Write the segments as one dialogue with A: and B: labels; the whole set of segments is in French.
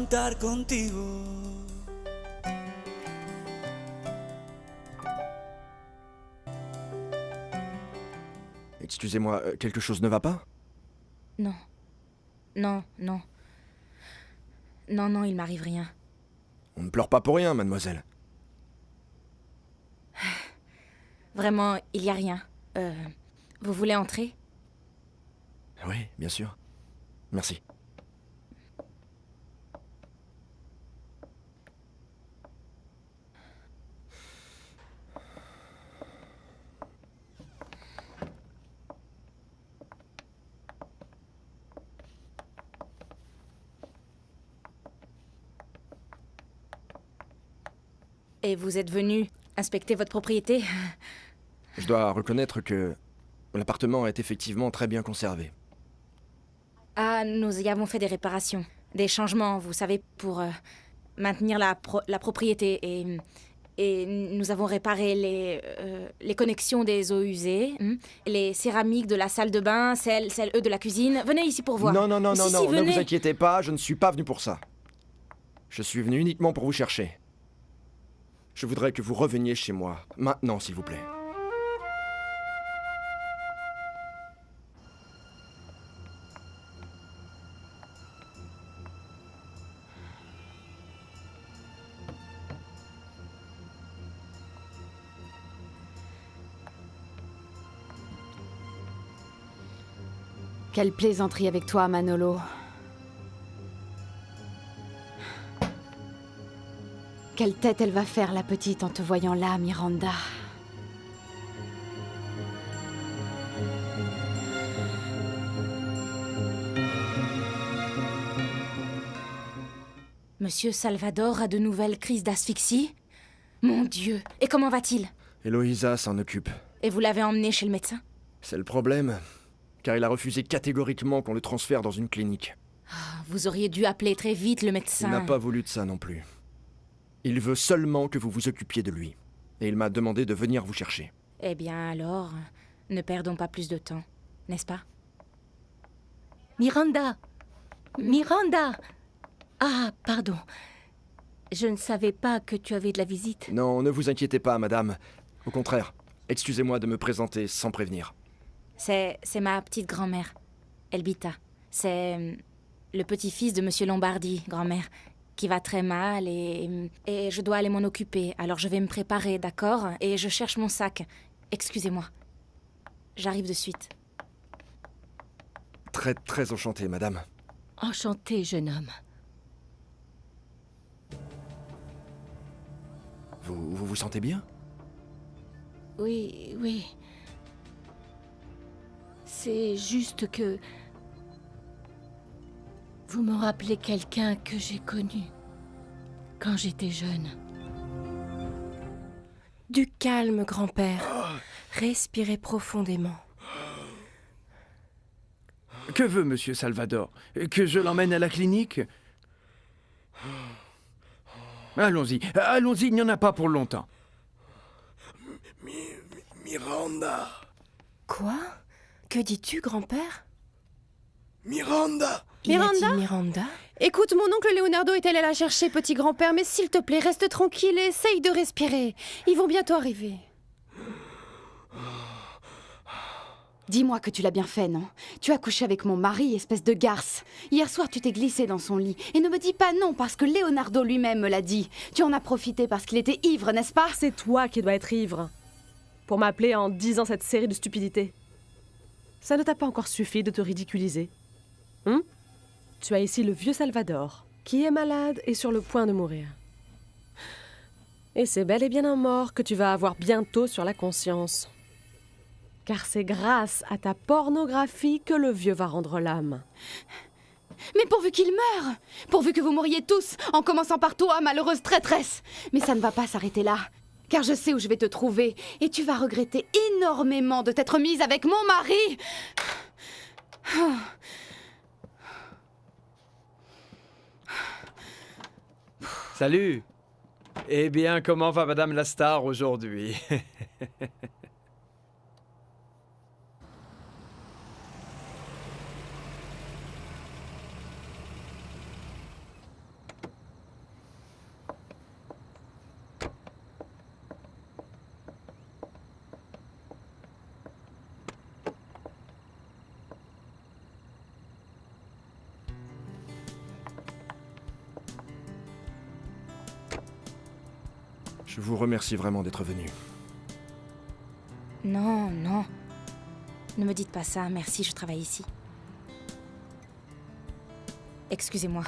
A: contar contigo.
B: Excusez-moi, quelque chose ne va pas?
C: Non. Non, non. Non, non, il m'arrive rien.
B: On ne pleure pas pour rien, mademoiselle.
C: Vraiment, il y a rien. Vous voulez entrer?
B: Oui, bien sûr. Merci.
C: Et vous êtes venu inspecter votre propriété?
B: Je dois reconnaître que l'appartement est effectivement très bien conservé.
C: Ah, nous y avons fait des réparations. Des changements, vous savez, pour maintenir la propriété. Et nous avons réparé les connexions des eaux usées, les céramiques de la salle de bain, celles eux de la cuisine. Venez ici pour voir.
B: Non, non, non,
C: Si,
B: non,
C: si,
B: non, ne
C: venez.
B: vous inquiétez pas, je ne suis pas venu pour ça. Je suis venu uniquement pour vous chercher. Je voudrais que vous reveniez chez moi, maintenant, s'il vous plaît.
D: Quelle plaisanterie avec toi, Manolo. Quelle tête elle va faire, la petite, en te voyant là, Miranda.
C: Monsieur Salvador a de nouvelles crises d'asphyxie? Mon Dieu. Et comment va-t-il?
B: Eloïsa s'en occupe.
C: Et vous l'avez emmené chez le médecin?
B: C'est le problème, car il a refusé catégoriquement qu'on le transfère dans une clinique.
C: Vous auriez dû appeler très vite le
B: Il
C: médecin.
B: n'a pas voulu de ça non plus. Il veut seulement que vous vous occupiez de lui. Et il m'a demandé de venir vous chercher.
C: Eh bien alors, ne perdons pas plus de temps, n'est-ce pas?
E: Miranda! Miranda! Ah, pardon. Je ne savais pas que tu avais de la visite.
B: Non, ne vous inquiétez pas, madame. Au contraire, excusez-moi de me présenter sans prévenir.
C: C'est ma petite grand-mère, Elbita. C'est le petit-fils de Monsieur Lombardi, grand-mère, qui va très mal et je dois aller m'en occuper. Alors je vais me préparer, d'accord? Et je cherche mon sac. Excusez-moi. J'arrive de suite.
B: Très, très enchanté, madame.
E: Enchanté, jeune homme.
B: Vous vous sentez bien?
E: Oui, oui. C'est juste que... Vous me rappelez quelqu'un que j'ai connu quand j'étais jeune.
F: Du calme, grand-père. Respirez profondément.
G: Que veut Monsieur Salvador? Que je l'emmène à la clinique? Allons-y, allons-y, il n'y en a pas pour longtemps.
A: Miranda.
F: Quoi? Que dis-tu, grand-père?
A: Miranda.
F: Il a dit Miranda?
H: Écoute, mon oncle Leonardo est allé la chercher, petit grand-père, mais s'il te plaît, reste tranquille et essaye de respirer. Ils vont bientôt arriver.
D: Dis-moi que tu l'as bien fait, non? Tu as couché avec mon mari, espèce de garce. Hier soir, tu t'es glissé dans son lit. Et ne me dis pas non, parce que Leonardo lui-même me l'a dit. Tu en as profité parce qu'il était ivre, n'est-ce pas?
H: C'est toi qui dois être ivre. Pour m'appeler en disant cette série de stupidités. Ça ne t'a pas encore suffi de te ridiculiser. Tu as ici le vieux Salvador, qui est malade et sur le point de mourir. Et c'est bel et bien un mort que tu vas avoir bientôt sur la conscience. Car c'est grâce à ta pornographie que le vieux va rendre l'âme.
D: Mais pourvu qu'il meure! Pourvu que vous mouriez tous, en commençant par toi, malheureuse traîtresse! Mais ça ne va pas s'arrêter là. Car je sais où je vais te trouver, et tu vas regretter énormément de t'être mise avec mon mari!
G: Salut! Eh bien, comment va Madame la Star aujourd'hui?
B: Je vous remercie vraiment d'être venu.
C: Non, non. Ne me dites pas ça, merci, je travaille ici. Excusez-moi.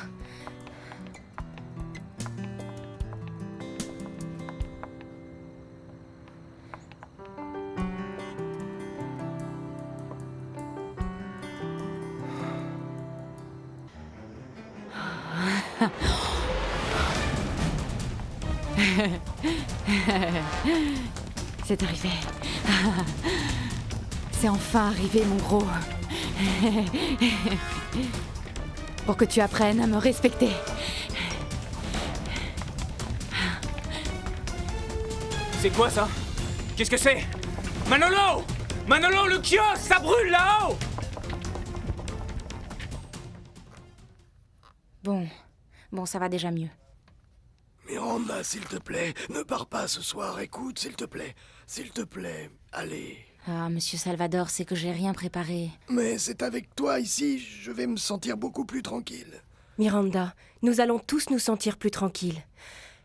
D: C'est arrivé. C'est enfin arrivé, mon gros. Pour que tu apprennes à me respecter.
I: C'est quoi ça? Qu'est-ce que c'est? Manolo! Manolo, le kiosque, ça brûle là-haut!
C: Bon, ça va déjà mieux.
A: Miranda, s'il te plaît, ne pars pas ce soir. Écoute, s'il te plaît. S'il te plaît, allez.
C: Ah, monsieur Salvador, c'est que j'ai rien préparé.
A: Mais c'est avec toi ici, je vais me sentir beaucoup plus tranquille.
F: Miranda, nous allons tous nous sentir plus tranquilles.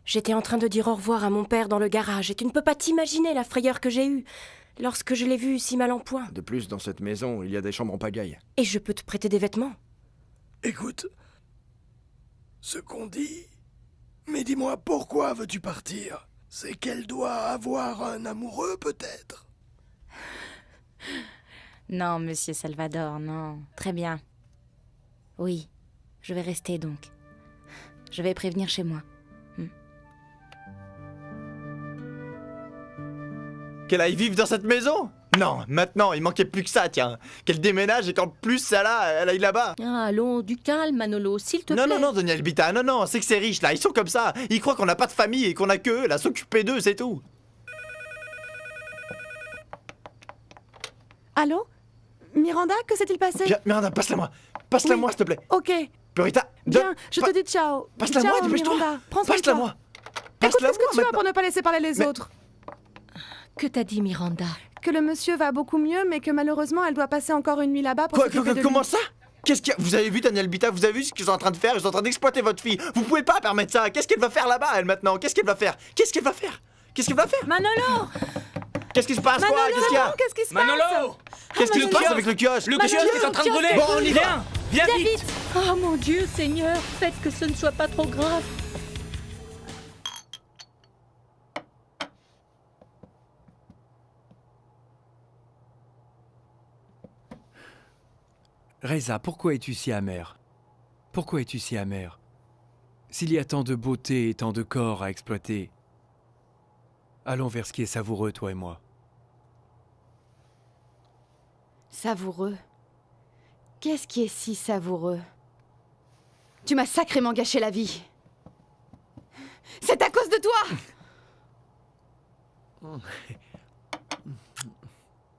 F: J'étais en train de dire au revoir à mon père dans le garage et tu ne peux pas t'imaginer la frayeur que j'ai eue lorsque je l'ai vu si mal en point.
B: De plus, dans cette maison, il y a des chambres en pagaille.
F: Et je peux te prêter des vêtements.
A: Écoute, ce qu'on dit... Mais dis-moi, pourquoi veux-tu partir? C'est qu'elle doit avoir un amoureux, peut-être?
C: Non, monsieur Salvador, non. Très bien. Oui, je vais rester donc. Je vais prévenir chez moi.
J: Qu'elle aille vivre dans cette maison? Non, maintenant, il manquait plus que ça, tiens. Qu'elle déménage et qu'en plus, ça là, elle aille là-bas.
E: Ah, allons, du calme, Manolo, s'il te
J: Non,
E: plaît.
J: non, non, Daniel Bita, non, non, c'est que ces riches là, ils sont comme ça. Ils croient qu'on n'a pas de famille et qu'on a que eux, là, s'occuper d'eux, c'est tout.
H: Allô? Miranda, que s'est-il passé?
J: Bien, Miranda, passe-la-moi. Passe-la-moi, s'il te plaît.
H: Ok,
J: Purita,
H: bien, je te dis ciao.
J: Passe-la-moi,
H: Ciao,
J: dépêche-toi.
H: Miranda, prends soin de toi.
J: Passe-la-moi.
H: Écoute, qu'est-ce que tu as
J: maintenant.
H: pour ne pas laisser parler les
J: Mais-
H: autres?
E: Que t'as dit, Miranda?
H: Que le monsieur va beaucoup mieux, mais que malheureusement, elle doit passer encore une nuit là-bas pour s'occuper de
J: Comment
H: lui.
J: ça? Qu'est-ce qu'il y a? Vous avez vu Daniel Bita, vous avez vu ce qu'ils sont en train de faire? Ils sont en train d'exploiter votre fille. Vous pouvez pas permettre ça. Qu'est-ce qu'elle va faire là-bas, elle, maintenant? Qu'est-ce qu'elle va faire? Qu'est-ce qu'elle va faire? Qu'est-ce qu'elle va faire?
E: Manolo!
J: Qu'est-ce qui se passe, quoi? Qu'est-ce qu'il y a?
H: Qu'est-ce qui se passe?
I: Manolo!
J: Qu'est-ce qui se passe avec le kiosque?
I: Le kiosque est en train de brûler!
J: Bon, on y va.
I: Viens vite!
E: Oh mon Dieu, Seigneur, faites que ce ne soit pas trop grave.
G: Reza, pourquoi es-tu si amère? Pourquoi es-tu si amère? S'il y a tant de beauté et tant de corps à exploiter, allons vers ce qui est savoureux, toi et moi.
D: Savoureux. Qu'est-ce qui est si savoureux? Tu m'as sacrément gâché la vie. C'est à cause de toi!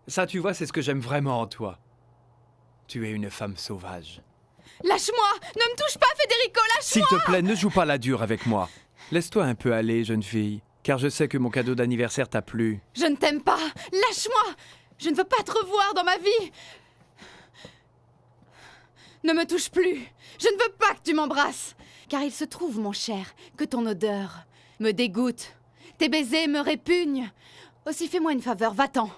G: Ça, tu vois, c'est ce que j'aime vraiment en toi. Tu es une femme sauvage.
D: Lâche-moi! Ne me touche pas, Federico,
G: S'il
D: lâche-moi!
G: te plaît, ne joue pas la dure avec moi. Laisse-toi un peu aller, jeune fille, car je sais que mon cadeau d'anniversaire t'a plu.
D: Je ne t'aime pas! Lâche-moi! Je ne veux pas te revoir dans ma vie! Ne me touche plus! Je ne veux pas que tu m'embrasses! Car il se trouve, mon cher, que ton odeur me dégoûte. Tes baisers me répugnent. Aussi fais-moi une faveur, va-t'en.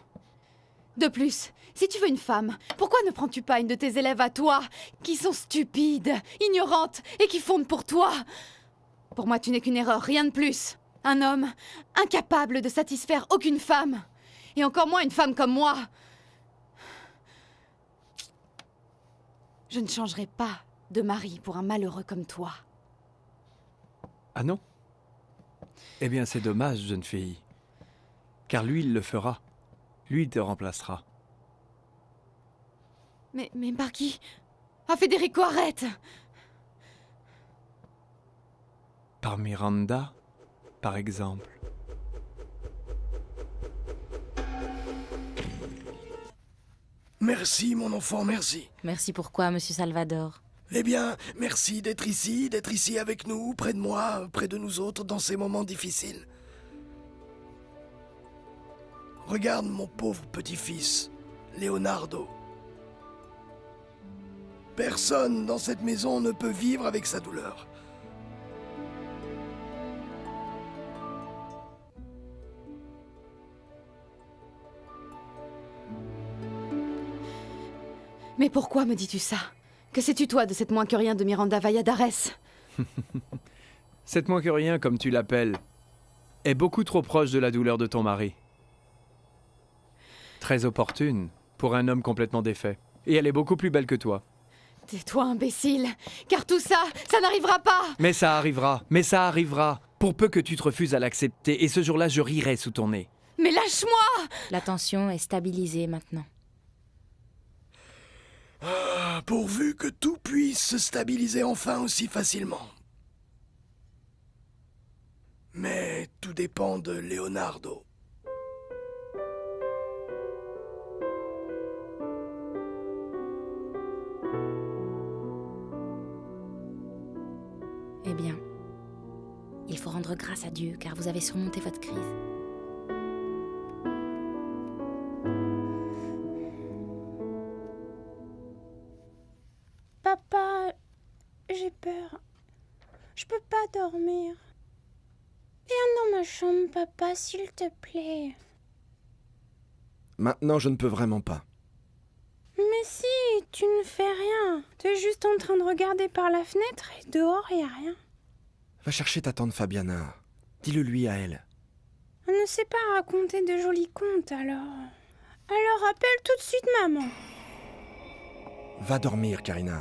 D: De plus, si tu veux une femme, pourquoi ne prends-tu pas une de tes élèves à toi, qui sont stupides, ignorantes et qui fondent pour toi? Pour moi, tu n'es qu'une erreur, rien de plus. Un homme incapable de satisfaire aucune femme. Et encore moins une femme comme moi. Je ne changerai pas de mari pour un malheureux comme toi.
G: Ah non? Eh bien, c'est dommage, jeune fille. Car lui, il le fera. Lui, il te remplacera.
D: Mais par qui? Ah, Federico, arrête!
G: Par Miranda, par exemple.
A: Merci, mon enfant, merci.
C: Merci pourquoi, monsieur Salvador?
A: Eh bien, merci d'être ici avec nous, près de moi, près de nous autres, dans ces moments difficiles. Regarde mon pauvre petit-fils, Leonardo. Personne dans cette maison ne peut vivre avec sa douleur.
D: Mais pourquoi me dis-tu ça? Que sais-tu toi de cette moins que rien de Miranda Valladares?
G: Cette moins que rien, comme tu l'appelles, est beaucoup trop proche de la douleur de ton mari. Très opportune pour un homme complètement défait. Et elle est beaucoup plus belle que toi.
D: Tais-toi, imbécile, car tout ça, ça n'arrivera pas.
G: Mais ça arrivera, pour peu que tu te refuses à l'accepter, et ce jour-là, je rirai sous ton nez.
D: Mais lâche-moi!
C: La tension est stabilisée maintenant.
A: Ah, pourvu que tout puisse se stabiliser enfin aussi facilement. Mais tout dépend de Leonardo.
C: Eh bien, il faut rendre grâce à Dieu car vous avez surmonté votre crise.
K: Papa, j'ai peur. Je peux pas dormir. Viens dans ma chambre, papa, s'il te plaît.
B: Maintenant, je ne peux vraiment pas.
K: Mais si, tu ne fais rien. Tu es juste en train de regarder par la fenêtre et dehors, il n'y a rien.
B: Va chercher ta tante Fabiana. Dis-le lui à elle.
K: On ne sait pas raconter de jolis contes, alors. Alors appelle tout de suite maman.
B: Va dormir, Karina.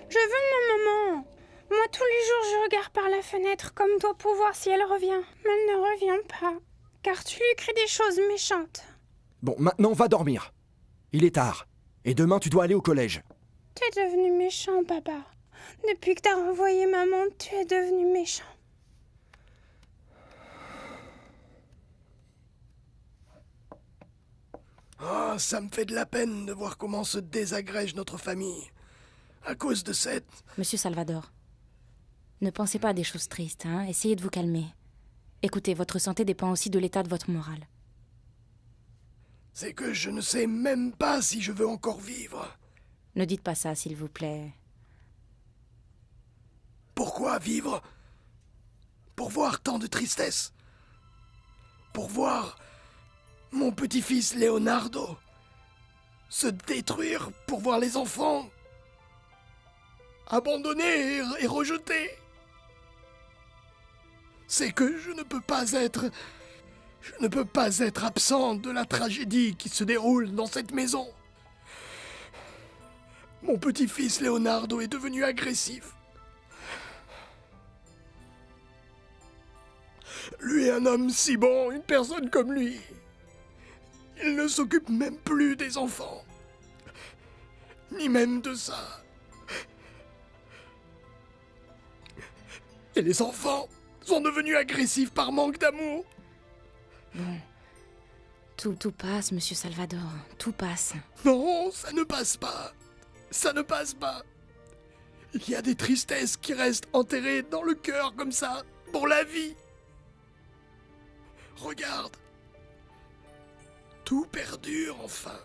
K: Je veux ma maman. Moi, tous les jours, je regarde par la fenêtre comme toi pour voir si elle revient. Mais elle ne revient pas, car tu lui écris des choses méchantes.
B: Bon, maintenant, va dormir. Il est tard. Et demain, tu dois aller au collège.
K: Tu es devenu méchant, papa. Depuis que t'as renvoyé maman, tu es devenu méchant.
A: Ah, ça me fait de la peine de voir comment se désagrège notre famille. À cause de cette...
C: Monsieur Salvador, ne pensez pas à des choses tristes, hein. Essayez de vous calmer. Écoutez, votre santé dépend aussi de l'état de votre morale.
A: C'est que je ne sais même pas si je veux encore vivre.
C: Ne dites pas ça, s'il vous plaît.
A: Pourquoi vivre? Pour voir tant de tristesse. Pour voir mon petit-fils Leonardo se détruire, pour voir les enfants abandonnés et rejetés. C'est que je ne peux pas être absent de la tragédie qui se déroule dans cette maison. Mon petit-fils Leonardo est devenu agressif. Lui est un homme si bon, une personne comme lui. Il ne s'occupe même plus des enfants. Ni même de ça. Et les enfants sont devenus agressifs par manque d'amour.
C: Bon, tout passe, monsieur Salvador, tout passe.
A: Non, ça ne passe pas. Ça ne passe pas. Il y a des tristesses qui restent enterrées dans le cœur comme ça, pour la vie. Regarde. Tout perdure enfin.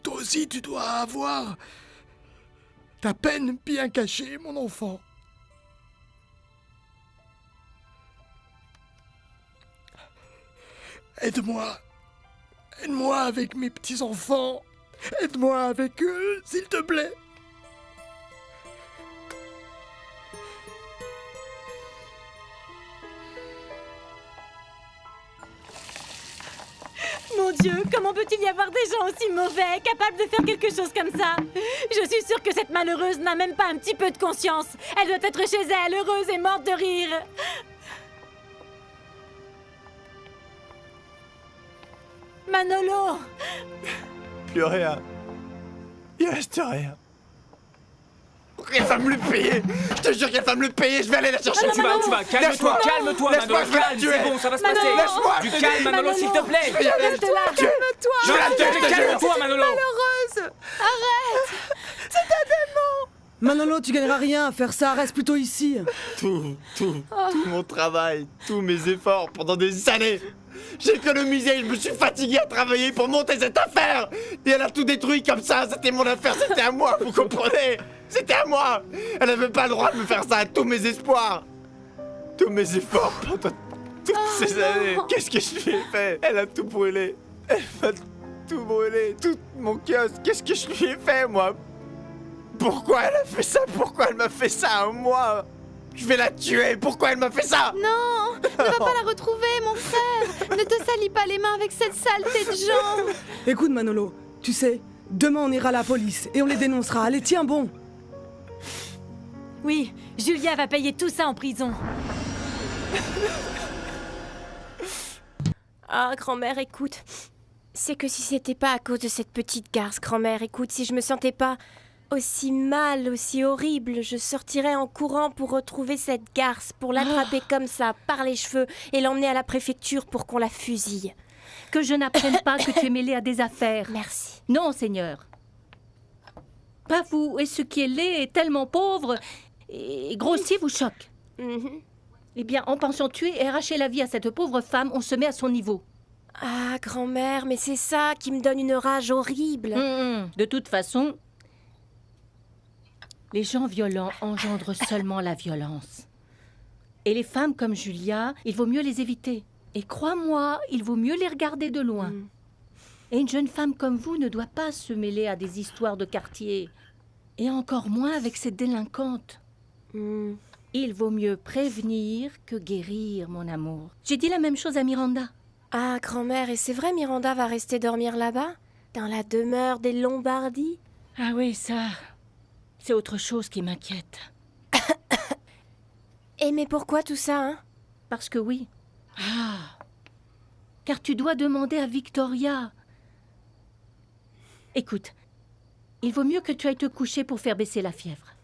A: Toi aussi, tu dois avoir ta peine bien cachée, mon enfant. Aide-moi. Aide-moi avec mes petits-enfants. Aide-moi avec eux, s'il te plaît.
E: Mon Dieu, comment peut-il y avoir des gens aussi mauvais, capables de faire quelque chose comme ça? Je suis sûre que cette malheureuse n'a même pas un petit peu de conscience. Elle doit être chez elle, heureuse et morte de rire. Manolo!
J: Plus rien. Il reste rien. Elle va me le payer. Je te jure qu'elle va me le payer. Je vais aller la chercher.
I: Tu vas, calme-toi, calme-toi,
J: Laisse-moi,
I: Manolo,
J: je vais la
I: calme,
J: tuer.
I: c'est bon, ça va se
J: Manolo,
I: passer.
J: laisse-moi.
I: Du calme, Manolo, s'il te plaît.
J: Je vais y aller.
D: Reste là, calme-toi.
J: Je vais la tuer, je te jure.
I: Calme-toi, Manolo.
D: Malheureuse. Arrête. C'est un démon.
L: Manolo, tu gagneras rien à faire ça, reste plutôt ici.
J: Tout mon travail, tous mes efforts pendant des années. J'ai économisé, je me suis fatigué à travailler pour monter cette affaire. Et elle a tout détruit comme ça, c'était mon affaire, c'était à moi, vous comprenez? C'était à moi. Elle n'avait pas le droit de me faire ça, tous mes espoirs. Tous mes efforts pendant toutes ces années. Qu'est-ce que je lui ai fait? Elle a tout brûlé. Elle m'a tout brûlé, tout mon kiosque. Qu'est-ce que je lui ai fait, moi? Pourquoi elle a fait ça? Pourquoi elle m'a fait ça à moi? Je vais la tuer. Pourquoi elle m'a fait ça?
D: Non, ne va pas la retrouver, mon frère. Ne te salis pas les mains avec cette saleté de gens.
L: Écoute, Manolo, tu sais, demain on ira à la police et on les dénoncera. Allez, tiens bon.
E: Oui, Julia va payer tout ça en prison.
F: Ah, grand-mère, écoute. C'est que si c'était pas à cause de cette petite garce, grand-mère, écoute, si je me sentais pas aussi mal, aussi horrible, je sortirais en courant pour retrouver cette garce, pour l'attraper comme ça, par les cheveux, et l'emmener à la préfecture pour qu'on la fusille.
M: Que je n'apprenne pas que tu es mêlée à des affaires.
F: Merci.
M: Non, Seigneur. Pas vous, et ce qui est laid et tellement pauvre et grossier vous choque. Eh bien, en pensant tuer et arracher la vie à cette pauvre femme, on se met à son niveau.
F: Ah, grand-mère, mais c'est ça qui me donne une rage horrible.
M: De toute façon, les gens violents engendrent seulement la violence. Et les femmes comme Julia, il vaut mieux les éviter. Et crois-moi, il vaut mieux les regarder de loin. Et une jeune femme comme vous ne doit pas se mêler à des histoires de quartier. Et encore moins avec ces délinquantes. Il vaut mieux prévenir que guérir, mon amour. J'ai dit la même chose à Miranda.
F: Ah, grand-mère, et c'est vrai, Miranda va rester dormir là-bas? Dans la demeure des Lombardies?
M: Ah oui, ça... c'est autre chose qui m'inquiète.
F: Et mais pourquoi tout ça, hein?
M: Parce que oui. Ah. Car tu dois demander à Victoria. Écoute, il vaut mieux que tu ailles te coucher pour faire baisser la fièvre.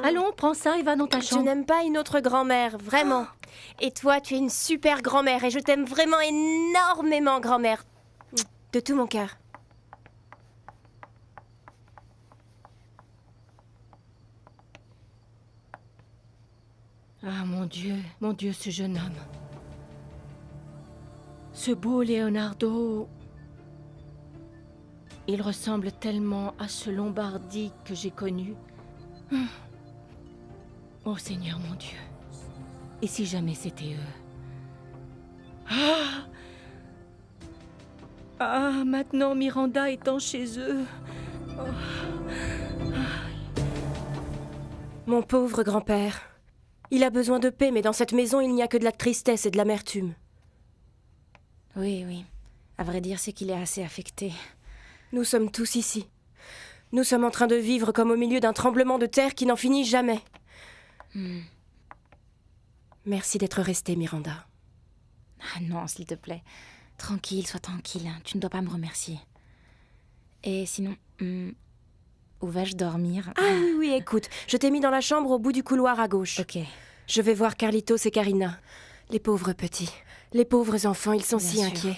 M: Allons, prends ça et va dans ta chambre.
F: Je n'aime pas une autre grand-mère, vraiment. Et toi, tu es une super grand-mère et je t'aime vraiment énormément, grand-mère. De tout mon cœur.
M: Ah, mon Dieu, ce jeune homme. Ce beau Leonardo. Il ressemble tellement à ce Lombardi que j'ai connu. Oh Seigneur, mon Dieu. Et si jamais c'était eux? Ah, maintenant Miranda étant chez eux.
F: Mon pauvre grand-père. Il a besoin de paix, mais dans cette maison, il n'y a que de la tristesse et de l'amertume.
C: Oui, oui. À vrai dire, c'est qu'il est assez affecté.
F: Nous sommes tous ici. Nous sommes en train de vivre comme au milieu d'un tremblement de terre qui n'en finit jamais. Merci d'être restée, Miranda.
C: Ah non, s'il te plaît. Tranquille, sois tranquille. Tu ne dois pas me remercier. Et sinon, où vais-je dormir?
F: Ah oui, écoute, je t'ai mis dans la chambre au bout du couloir à gauche.
C: Ok.
F: Je vais voir Carlitos et Karina. Les pauvres petits. Les pauvres enfants, ils sont si inquiets.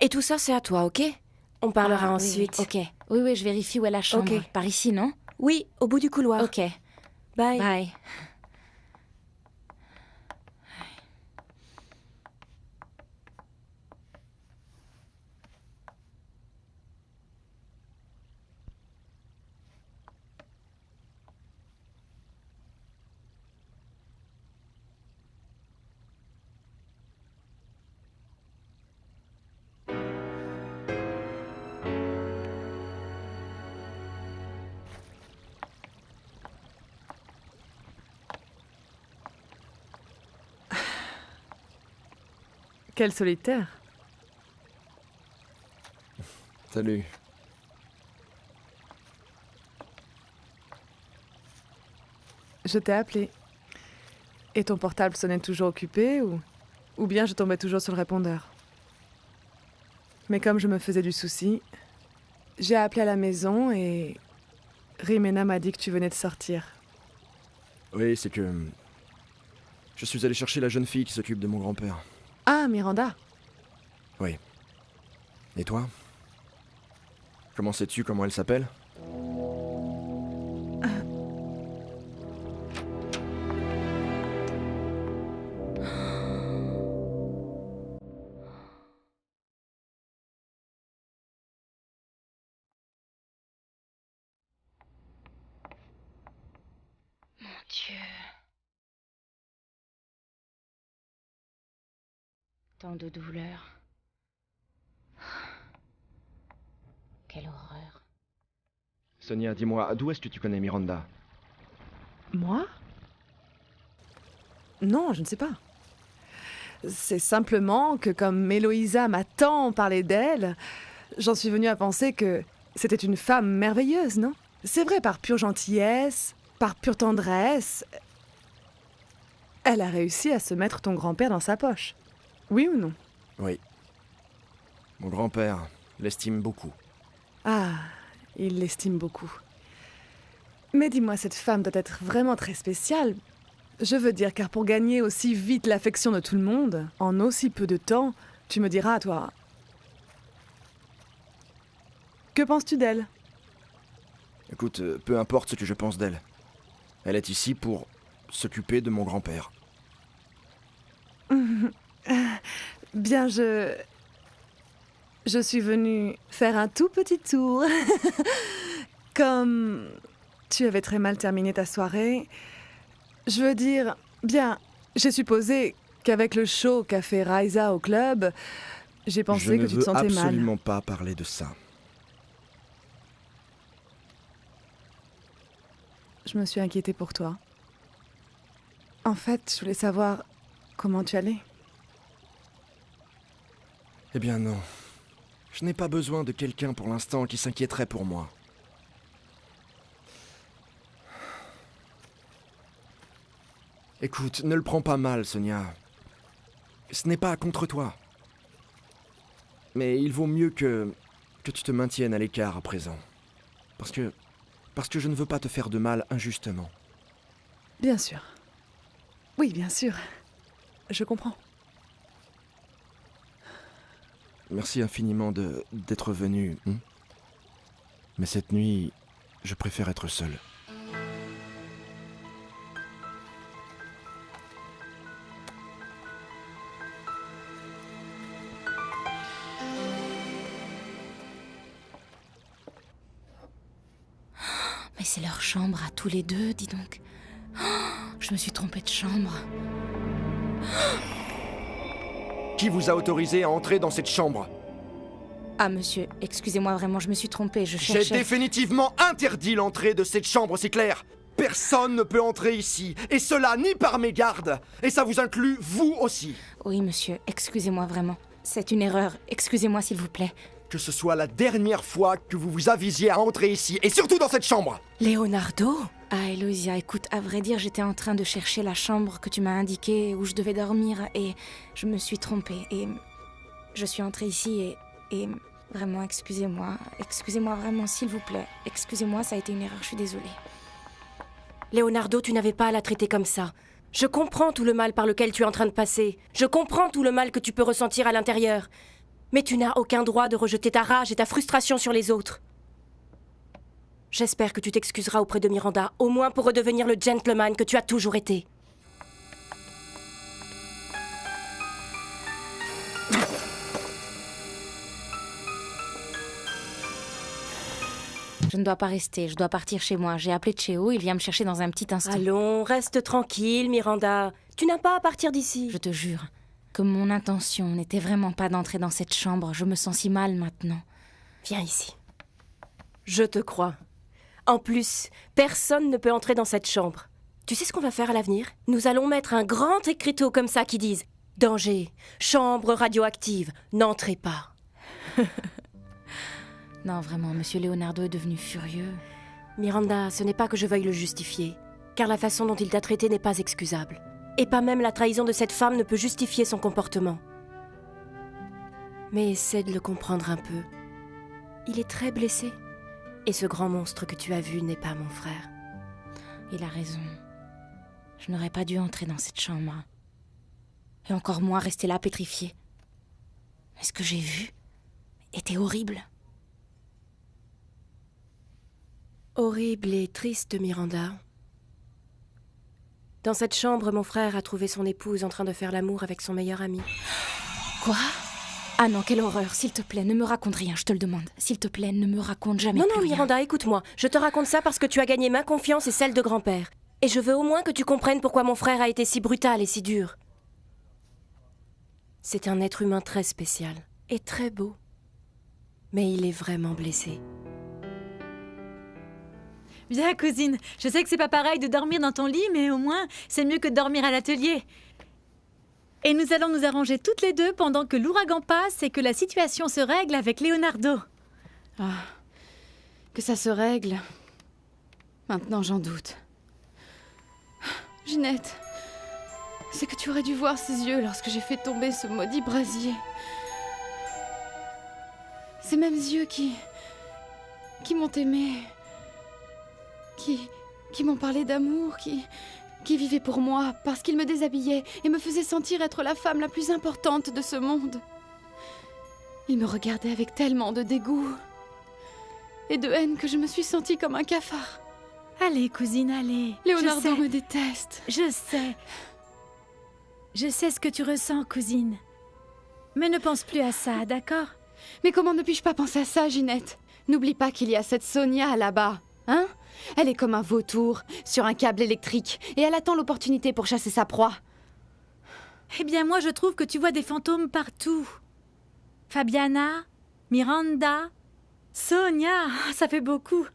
F: Et tout ça, c'est à toi, ok? On parlera ensuite.
C: Oui, ok. Oui, je vérifie où est la chambre.
F: Ok.
C: Par ici, non?
F: Oui, au bout du couloir.
C: Ok.
F: Bye.
C: Bye.
H: Quel solitaire.
B: Salut.
H: Je t'ai appelé. Et ton portable sonnait toujours occupé ou bien je tombais toujours sur le répondeur. Mais comme je me faisais du souci, j'ai appelé à la maison et Rimena m'a dit que tu venais de sortir.
B: Oui, c'est que... je suis allé chercher la jeune fille qui s'occupe de mon grand-père.
H: Ah, Miranda.
B: Oui. Et toi? Comment sais-tu comment elle s'appelle?
C: Mon Dieu. Tant de douleur.
M: quelle horreur.
B: Sonia, dis-moi, d'où est-ce que tu connais Miranda?
L: Moi? Non, je ne sais pas. C'est simplement que comme Héloïsa m'a tant parlé d'elle, j'en suis venue à penser que c'était une femme merveilleuse, non? C'est vrai, par pure gentillesse, par pure tendresse, elle a réussi à se mettre ton grand-père dans sa poche. Oui ou non?
B: Oui. Mon grand-père l'estime beaucoup.
L: Ah, il l'estime beaucoup. Mais dis-moi, cette femme doit être vraiment très spéciale. Je veux dire, car pour gagner aussi vite l'affection de tout le monde, en aussi peu de temps, tu me diras, toi... Que penses-tu d'elle?
B: Écoute, peu importe ce que je pense d'elle. Elle est ici pour s'occuper de mon grand-père.
L: Bien, je suis venue faire un tout petit tour. Comme tu avais très mal terminé ta soirée, je veux dire, bien, j'ai supposé qu'avec le show qu'a fait Raisa au club, j'ai pensé que tu te sentais mal.
B: Je ne veux absolument pas parler de ça.
L: Je me suis inquiétée pour toi. En fait, je voulais savoir comment tu allais.
B: Eh bien non. Je n'ai pas besoin de quelqu'un pour l'instant qui s'inquiéterait pour moi. Écoute, ne le prends pas mal, Sonia. Ce n'est pas contre toi. Mais il vaut mieux que tu te maintiennes à l'écart à présent. Parce que je ne veux pas te faire de mal injustement.
L: Bien sûr. Oui, bien sûr. Je comprends.
B: Merci infiniment d'être venu. Mais cette nuit, je préfère être seul.
C: Mais c'est leur chambre à tous les deux, dis donc. Je me suis trompée de chambre.
B: Qui vous a autorisé à entrer dans cette chambre?
C: Ah, monsieur, excusez-moi vraiment, je me suis trompée, je cherchais...
B: J'ai définitivement interdit l'entrée de cette chambre, c'est clair. Personne ne peut entrer ici, et cela ni par mes gardes. Et ça vous inclut, vous aussi.
C: Oui, monsieur, excusez-moi vraiment. C'est une erreur, excusez-moi s'il vous plaît.
B: Que ce soit la dernière fois que vous vous avisiez à entrer ici, et surtout dans cette chambre.
C: Leonardo? Ah, Héloïsa, écoute, à vrai dire, j'étais en train de chercher la chambre que tu m'as indiquée où je devais dormir, et je me suis trompée, et je suis entrée ici, et vraiment, excusez-moi vraiment, s'il vous plaît. Excusez-moi, ça a été une erreur, je suis désolée.
F: Leonardo, tu n'avais pas à la traiter comme ça. Je comprends tout le mal par lequel tu es en train de passer. Je comprends tout le mal que tu peux ressentir à l'intérieur. Mais tu n'as aucun droit de rejeter ta rage et ta frustration sur les autres. J'espère que tu t'excuseras auprès de Miranda, au moins pour redevenir le gentleman que tu as toujours été.
C: Je ne dois pas rester, je dois partir chez moi. J'ai appelé Cheo, il vient me chercher dans un petit instant.
F: Allons, reste tranquille, Miranda. Tu n'as pas à partir d'ici.
C: Je te jure que mon intention n'était vraiment pas d'entrer dans cette chambre. Je me sens si mal maintenant.
F: Viens ici. Je te crois. En plus, personne ne peut entrer dans cette chambre. Tu sais ce qu'on va faire à l'avenir? Nous allons mettre un grand écriteau comme ça qui dise « Danger, chambre radioactive, n'entrez pas ».
C: Non, vraiment, Monsieur Leonardo est devenu furieux.
F: Miranda, ce n'est pas que je veuille le justifier, car la façon dont il t'a traité n'est pas excusable. Et pas même la trahison de cette femme ne peut justifier son comportement. Mais essaie de le comprendre un peu. Il est très blessé. Et ce grand monstre que tu as vu n'est pas mon frère.
C: Il a raison. Je n'aurais pas dû entrer dans cette chambre. Et encore moins rester là pétrifiée. Mais ce que j'ai vu était horrible.
F: Horrible et triste, Miranda. Dans cette chambre, mon frère a trouvé son épouse en train de faire l'amour avec son meilleur ami.
C: Quoi? Ah non, quelle horreur. S'il te plaît, ne me raconte rien, je te le demande. S'il te plaît, ne me raconte jamais plus rien.
F: Non, Miranda, écoute-moi. Je te raconte ça parce que tu as gagné ma confiance et celle de grand-père. Et je veux au moins que tu comprennes pourquoi mon frère a été si brutal et si dur. C'est un être humain très spécial et très beau. Mais il est vraiment blessé.
E: Bien, cousine. Je sais que c'est pas pareil de dormir dans ton lit, mais au moins, c'est mieux que de dormir à l'atelier. Et nous allons nous arranger toutes les deux pendant que l'ouragan passe et que la situation se règle avec Leonardo.
D: Ah, que ça se règle. Maintenant, j'en doute. Ginette, c'est que tu aurais dû voir ses yeux lorsque j'ai fait tomber ce maudit brasier. Ces mêmes yeux qui m'ont aimé, qui m'ont parlé d'amour, qui vivaient pour moi parce qu'ils me déshabillaient et me faisaient sentir être la femme la plus importante de ce monde. Ils me regardaient avec tellement de dégoût et de haine que je me suis sentie comme un cafard.
E: Allez, cousine, allez.
D: Leonardo me déteste.
E: Je sais. Je sais ce que tu ressens, cousine. Mais ne pense plus à ça, d'accord?
D: Mais comment ne puis-je pas penser à ça, Ginette? N'oublie pas qu'il y a cette Sonia là-bas, hein? Elle est comme un vautour sur un câble électrique et elle attend l'opportunité pour chasser sa proie.
E: Eh bien, moi, je trouve que tu vois des fantômes partout. Fabiana, Miranda, Sonia, ça fait beaucoup.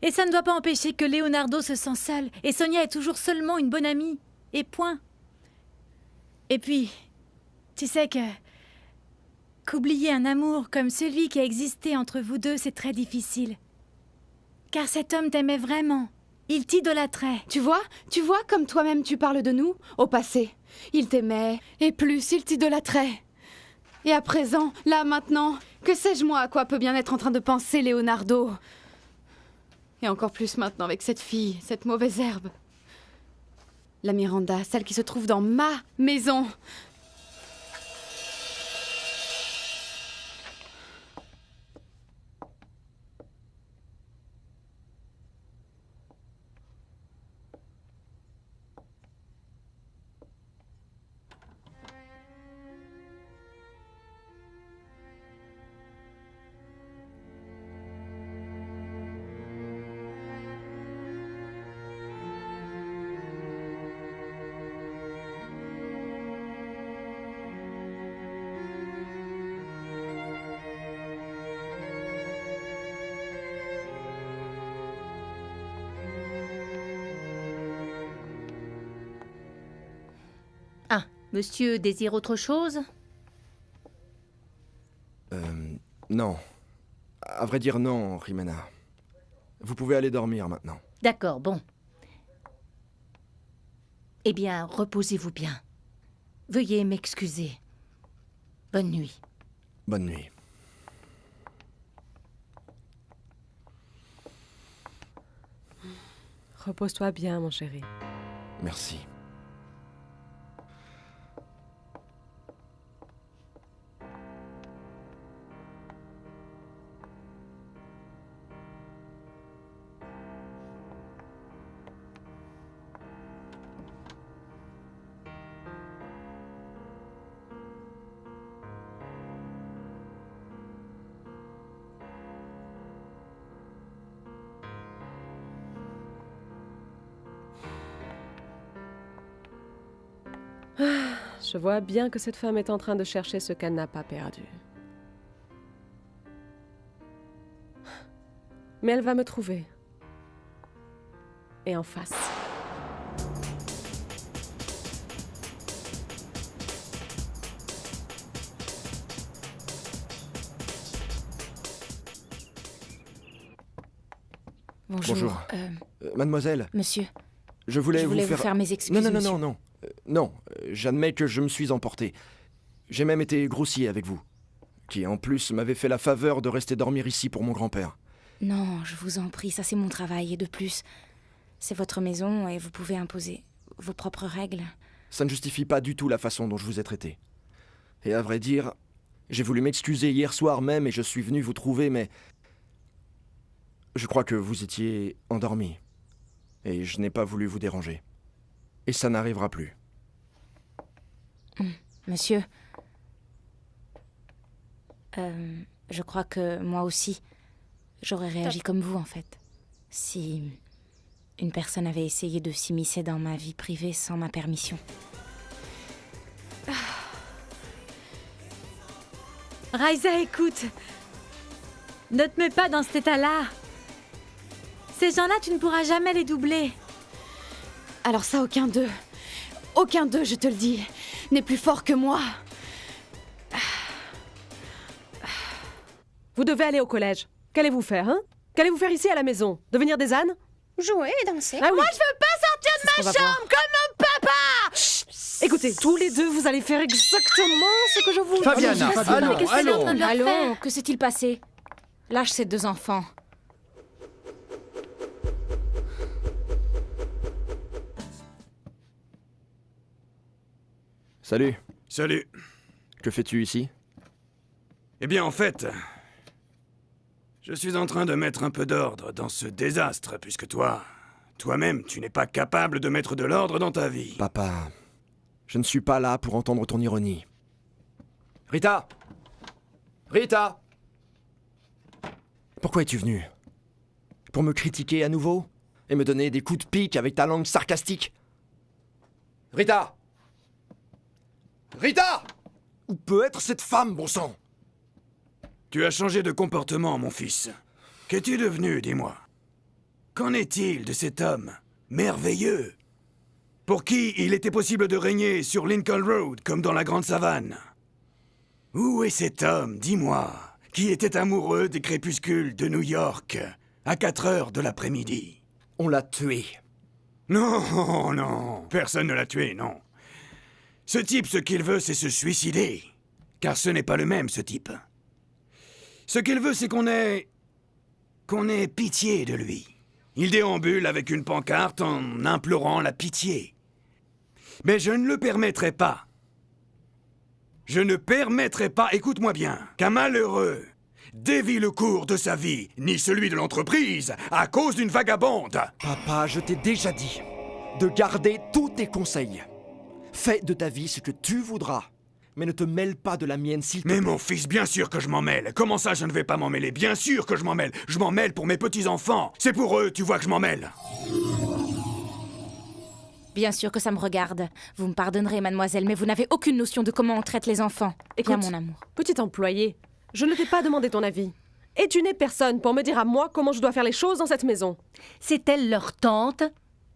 E: Et ça ne doit pas empêcher que Leonardo se sent seul. Et Sonia est toujours seulement une bonne amie. Et point. Et puis, tu sais qu'oublier un amour comme celui qui a existé entre vous deux, c'est très difficile. Car cet homme t'aimait vraiment. Il t'idolâtrait.
D: Tu vois comme toi-même tu parles de nous, au passé. Il t'aimait, et plus, il t'idolâtrait. Et à présent, là, maintenant, que sais-je moi à quoi peut bien être en train de penser Leonardo? Et encore plus maintenant avec cette fille, cette mauvaise herbe. La Miranda, celle qui se trouve dans ma maison.
M: Ah, monsieur désire autre chose?
B: Non. À vrai dire, non, Jimena. Vous pouvez aller dormir maintenant.
M: D'accord, bon. Eh bien, reposez-vous bien. Veuillez m'excuser. Bonne nuit.
B: Bonne nuit.
H: Repose-toi bien, mon chéri.
B: Merci.
H: Je vois bien que cette femme est en train de chercher ce qu'elle n'a pas perdu. Mais elle va me trouver. Et en face.
C: Bonjour.
B: Mademoiselle.
C: Monsieur.
B: Je voulais vous
C: faire mes excuses.
B: Non. Non, j'admets que je me suis emporté. J'ai même été grossier avec vous, qui en plus m'avait fait la faveur de rester dormir ici pour mon grand-père.
C: Non, je vous en prie, ça c'est mon travail, et de plus, c'est votre maison et vous pouvez imposer vos propres règles.
B: Ça ne justifie pas du tout la façon dont je vous ai traité. Et à vrai dire, j'ai voulu m'excuser hier soir même et je suis venu vous trouver, mais je crois que vous étiez endormi. Et je n'ai pas voulu vous déranger. Et ça n'arrivera plus.
C: Monsieur, je crois que moi aussi, j'aurais réagi comme vous, en fait. Si une personne avait essayé de s'immiscer dans ma vie privée sans ma permission.
E: Raisa, écoute. Ne te mets pas dans cet état-là. Ces gens-là, tu ne pourras jamais les doubler.
D: Alors ça, aucun d'eux, je te le dis, n'est plus fort que moi.
H: Vous devez aller au collège. Qu'allez-vous faire, hein? Qu'allez-vous faire ici à la maison? Devenir des ânes?
K: Jouer et danser.
H: Ah oui.
D: Moi, je veux pas sortir de ma chambre comme mon papa.
H: Chut. Écoutez, tous les deux, vous allez faire exactement ce que je vous dis.
B: Fabiana,
C: Allons, que s'est-il passé? Lâche ces deux enfants.
B: Salut.
N: Salut.
B: Que fais-tu ici?
N: Eh bien, en fait, je suis en train de mettre un peu d'ordre dans ce désastre, puisque toi-même, tu n'es pas capable de mettre de l'ordre dans ta vie.
B: Papa, je ne suis pas là pour entendre ton ironie. Rita! Rita! Pourquoi es-tu venue? Pour me critiquer à nouveau? Et me donner des coups de pique avec ta langue sarcastique? Rita! Rita! Où peut être cette femme, bon sang?
N: Tu as changé de comportement, mon fils. Qu'es-tu devenu, dis-moi? Qu'en est-il de cet homme merveilleux, pour qui il était possible de régner sur Lincoln Road comme dans la Grande Savane? Où est cet homme, dis-moi, qui était amoureux des crépuscules de New York à 4 heures de l'après-midi?
B: On l'a tué.
N: Non, non, personne ne l'a tué, non. Ce type, ce qu'il veut, c'est se suicider. Car ce n'est pas le même, ce type. Ce qu'il veut, c'est qu'on ait pitié de lui. Il déambule avec une pancarte en implorant la pitié. Mais je ne le permettrai pas. Je ne permettrai pas, écoute-moi bien, qu'un malheureux dévie le cours de sa vie, ni celui de l'entreprise, à cause d'une vagabonde.
B: Papa, je t'ai déjà dit de garder tous tes conseils. Fais de ta vie ce que tu voudras, mais ne te mêle pas de la mienne, s'il te plaît.
N: Mais mon fils, bien sûr que je m'en mêle. Comment ça, je ne vais pas m'en mêler? Bien sûr que je m'en mêle. Je m'en mêle pour mes petits-enfants. C'est pour eux, tu vois, que je m'en mêle.
C: Bien sûr que ça me regarde. Vous me pardonnerez, mademoiselle, mais vous n'avez aucune notion de comment on traite les enfants.
H: Écoute,
C: Viens, mon amour.
H: Petit employé, je ne t'ai pas demandé ton avis. Et tu n'es personne pour me dire à moi comment je dois faire les choses dans cette maison.
M: C'est elle leur tante,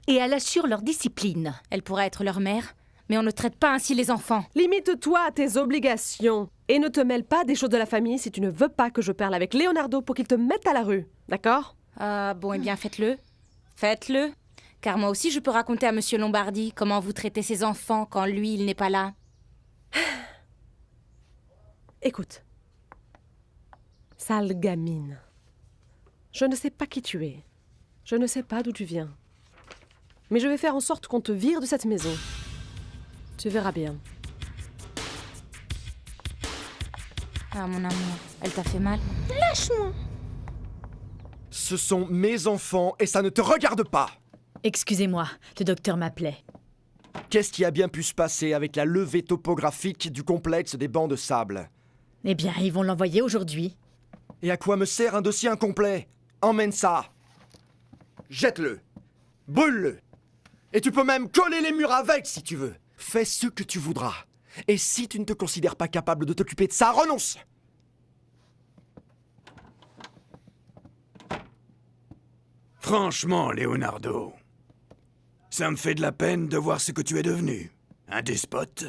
M: et elle assure leur discipline.
C: Elle pourrait être leur mère, mais on ne traite pas ainsi les enfants.
H: Limite-toi à tes obligations. Et ne te mêle pas des choses de la famille si tu ne veux pas que je parle avec Leonardo pour qu'il te mette à la rue. D'accord?
C: Bon, eh bien, faites-le. Faites-le. Car moi aussi, je peux raconter à Monsieur Lombardi comment vous traitez ses enfants quand lui, il n'est pas là.
H: Écoute. Sale gamine. Je ne sais pas qui tu es. Je ne sais pas d'où tu viens. Mais je vais faire en sorte qu'on te vire de cette maison. Tu verras bien.
C: Ah, mon amour, elle t'a fait mal?
K: Lâche-moi!
B: Ce sont mes enfants et ça ne te regarde pas!
E: Excusez-moi, le docteur m'appelait.
B: Qu'est-ce qui a bien pu se passer avec la levée topographique du complexe des bancs de sable?
E: Eh bien, ils vont l'envoyer aujourd'hui.
B: Et à quoi me sert un dossier incomplet? Emmène ça! Jette-le! Brûle-le! Et tu peux même coller les murs avec si tu veux! Fais ce que tu voudras. Et si tu ne te considères pas capable de t'occuper de ça, renonce!
N: Franchement, Leonardo, ça me fait de la peine de voir ce que tu es devenu. Un despote.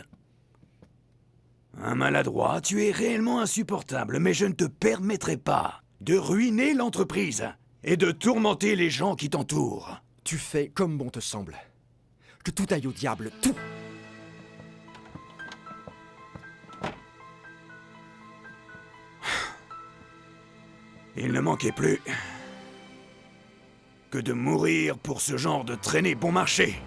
N: Un maladroit, tu es réellement insupportable, mais je ne te permettrai pas de ruiner l'entreprise et de tourmenter les gens qui t'entourent.
B: Tu fais comme bon te semble. Que tout aille au diable, tout!
N: Il ne manquait plus que de mourir pour ce genre de traînée bon marché.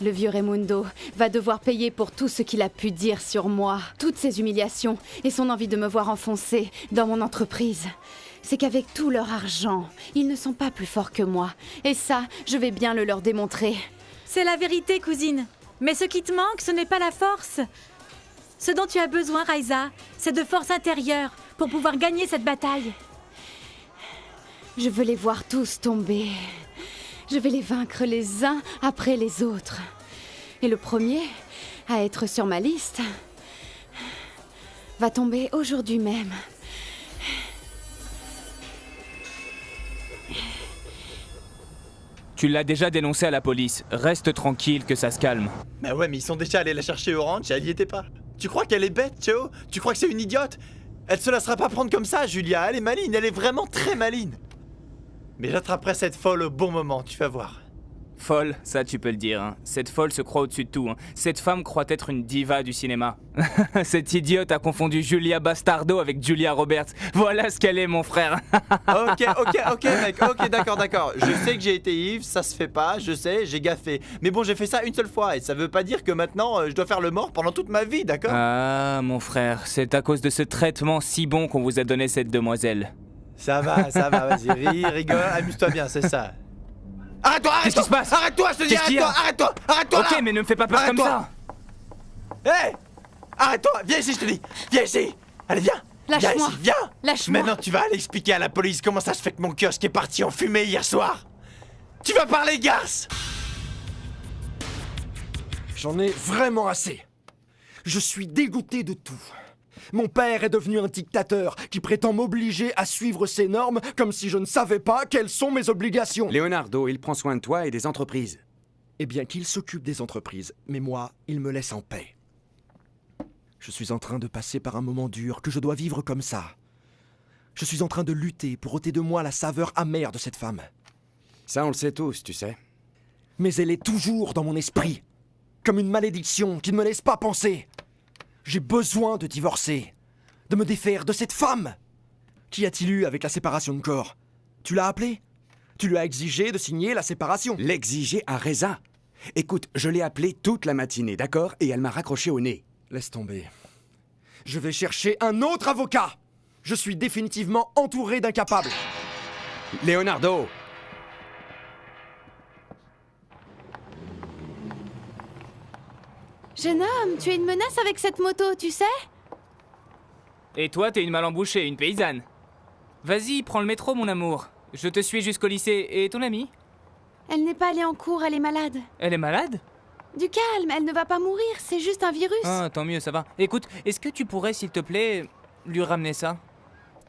D: Le vieux Raimundo va devoir payer pour tout ce qu'il a pu dire sur moi, toutes ses humiliations et son envie de me voir enfoncer dans mon entreprise. C'est qu'avec tout leur argent, ils ne sont pas plus forts que moi. Et ça, je vais bien le leur démontrer.
E: C'est la vérité, cousine. Mais ce qui te manque, ce n'est pas la force. Ce dont tu as besoin, Raisa, c'est de force intérieure pour pouvoir gagner cette bataille.
D: Je veux les voir tous tomber. Je vais les vaincre les uns après les autres. Et le premier à être sur ma liste va tomber aujourd'hui même.
I: Tu l'as déjà dénoncé à la police. Reste tranquille que ça se calme.
J: Bah ouais, mais ils sont déjà allés la chercher au ranch et elle y était pas. Tu crois qu'elle est bête, Théo? Tu crois que c'est une idiote? Elle se laissera pas prendre comme ça, Julia. Elle est maligne, elle est vraiment très maligne. Mais j'attraperai cette folle au bon moment, tu vas voir.
I: Folle, ça tu peux le dire. Hein. Cette folle se croit au-dessus de tout. Hein. Cette femme croit être une diva du cinéma. Cette idiote a confondu Julia Bastardo avec Julia Roberts. Voilà ce qu'elle est, mon frère.
J: Ok, mec, ok, d'accord. Je sais que j'ai été ivre, ça se fait pas, je sais, j'ai gaffé. Mais bon, j'ai fait ça une seule fois et ça veut pas dire que maintenant je dois faire le mort pendant toute ma vie, d'accord?
I: Ah, mon frère, c'est à cause de ce traitement si bon qu'on vous a donné cette demoiselle.
J: Ça va, vas-y, rigole, amuse-toi bien, c'est ça. Arrête-toi,
I: Qu'est-ce qui se passe?
J: Arrête-toi, je te dis, arrête-toi
I: Ok,
J: là.
I: mais ne me fais pas peur comme ça.
J: Hé, arrête-toi, viens ici, je te dis, viens ici. Allez, viens.
D: Lâche-moi.
J: Viens ici, viens.
D: Lâche-moi.
J: Maintenant, tu vas aller expliquer à la police comment ça se fait que mon kiosque est parti en fumée hier soir. Tu vas parler, garce.
B: J'en ai vraiment assez. Je suis dégoûté de tout. Mon père est devenu un dictateur qui prétend m'obliger à suivre ses normes comme si je ne savais pas quelles sont mes obligations.
N: Leonardo, il prend soin de toi et des entreprises.
B: Eh bien qu'il s'occupe des entreprises, mais moi, il me laisse en paix. Je suis en train de passer par un moment dur que je dois vivre comme ça. Je suis en train de lutter pour ôter de moi la saveur amère de cette femme.
N: Ça, on le sait tous, tu sais.
B: Mais elle est toujours dans mon esprit, comme une malédiction qui ne me laisse pas penser. J'ai besoin de divorcer, de me défaire de cette femme. Qu'y a-t-il eu avec la séparation de corps? Tu l'as appelée? Tu lui as exigé de signer la séparation?
N: L'exiger à Reza. Écoute, je l'ai appelée toute la matinée, d'accord? Et elle m'a raccroché au nez.
B: Laisse tomber. Je vais chercher un autre avocat. Je suis définitivement entouré d'incapables.
N: Leonardo!
D: Jeune homme, tu es une menace avec cette moto, tu sais?
I: Et toi, t'es une mal embouchée, une paysanne. Vas-y, prends le métro, mon amour. Je te suis jusqu'au lycée. Et ton amie?
D: Elle n'est pas allée en cours, elle est malade.
I: Elle est malade?
D: Du calme, elle ne va pas mourir, c'est juste un virus.
I: Ah, tant mieux, ça va. Écoute, est-ce que tu pourrais, s'il te plaît, lui ramener ça?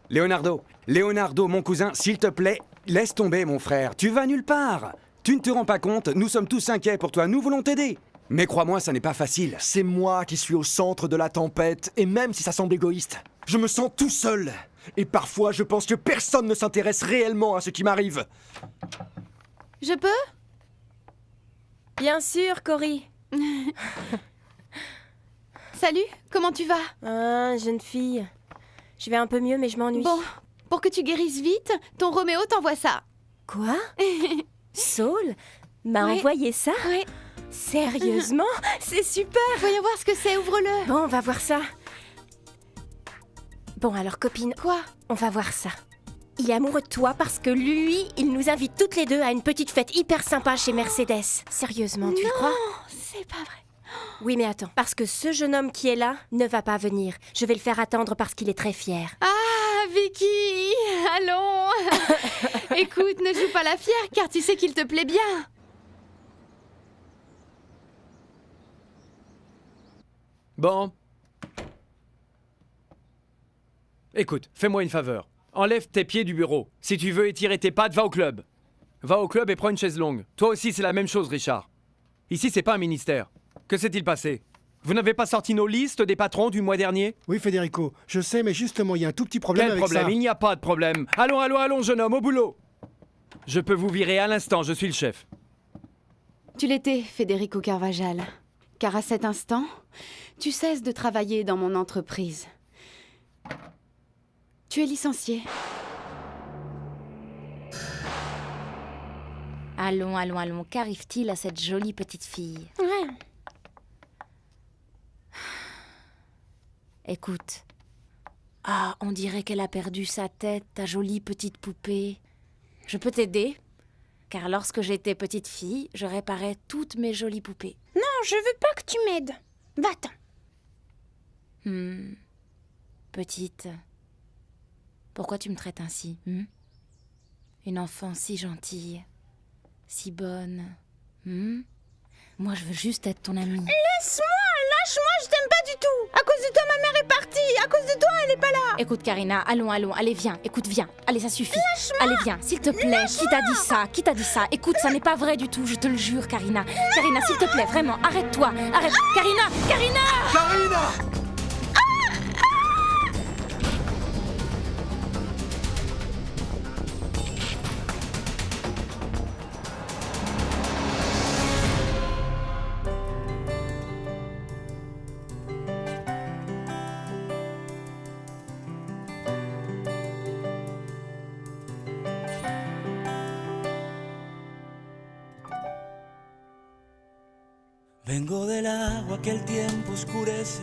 N: Leonardo, mon cousin, s'il te plaît, laisse tomber, mon frère. Tu vas nulle part. Tu ne te rends pas compte, nous sommes tous inquiets pour toi, nous voulons t'aider. Mais crois-moi, ça n'est pas facile.
B: C'est moi qui suis au centre de la tempête, et même si ça semble égoïste, je me sens tout seul. Et parfois, je pense que personne ne s'intéresse réellement à ce qui m'arrive.
D: Je peux?
F: Bien sûr, Cory.
D: Salut, comment tu vas?
F: Ah, jeune fille. Je vais un peu mieux, mais je m'ennuie.
D: Bon, pour que tu guérisses vite, ton Roméo t'envoie ça.
F: Quoi? Saul m'a
D: Ouais.
F: envoyé ça?
D: Ouais.
F: Sérieusement? C'est super!
D: Voyons voir ce que c'est, ouvre-le.
F: Bon, on va voir ça. Bon, alors, copine.
D: Quoi?
F: On va voir ça. Il est amoureux de toi parce que lui, il nous invite toutes les deux à une petite fête hyper sympa chez Mercedes. Sérieusement, tu le crois?
D: Non, c'est pas vrai.
F: Oui, mais attends. Parce que ce jeune homme qui est là ne va pas venir. Je vais le faire attendre parce qu'il est très fier.
D: Ah, Vicky, allons. Écoute, ne joue pas la fière car tu sais qu'il te plaît bien.
G: Bon. Écoute, fais-moi une faveur. Enlève tes pieds du bureau. Si tu veux étirer tes pattes, va au club. Va au club et prends une chaise longue. Toi aussi, c'est la même chose, Richard. Ici, c'est pas un ministère. Que s'est-il passé? Vous n'avez pas sorti nos listes des patrons du mois dernier?
O: Oui, Federico, je sais, mais justement, il y a un tout petit problème
G: Quel
O: avec
G: problème?
O: ça.
G: Il n'y a pas de problème. Allons, jeune homme, au boulot. Je peux vous virer à l'instant, je suis le chef.
D: Tu l'étais, Federico Carvajal. Car à cet instant, tu cesses de travailler dans mon entreprise. Tu es licencié.
C: Allons, qu'arrive-t-il à cette jolie petite fille?
F: Ouais.
C: Écoute. Ah, on dirait qu'elle a perdu sa tête, ta jolie petite poupée. Je peux t'aider? Car lorsque j'étais petite fille, je réparais toutes mes jolies poupées.
K: Non, je veux pas que tu m'aides. Va-t'en.
C: Petite, pourquoi tu me traites ainsi? Une enfant si gentille, si bonne. Moi, je veux juste être ton amie.
K: Laisse-moi, lâche-moi, je t'aime pas du tout. À cause de toi, ma mère est partie. À cause de toi, elle est pas là.
C: Écoute, Karina, allons, allez, viens. Écoute, viens. Allez, ça suffit. Allez, viens, s'il te plaît. Qui t'a dit ça? Qui t'a dit ça? Écoute, ça n'est pas vrai du tout, je te le jure, Karina. Karina, s'il te plaît, vraiment, arrête-toi. Arrête. Karina! Karina!
A: Karina!
P: Vengo del agua que el tiempo oscurece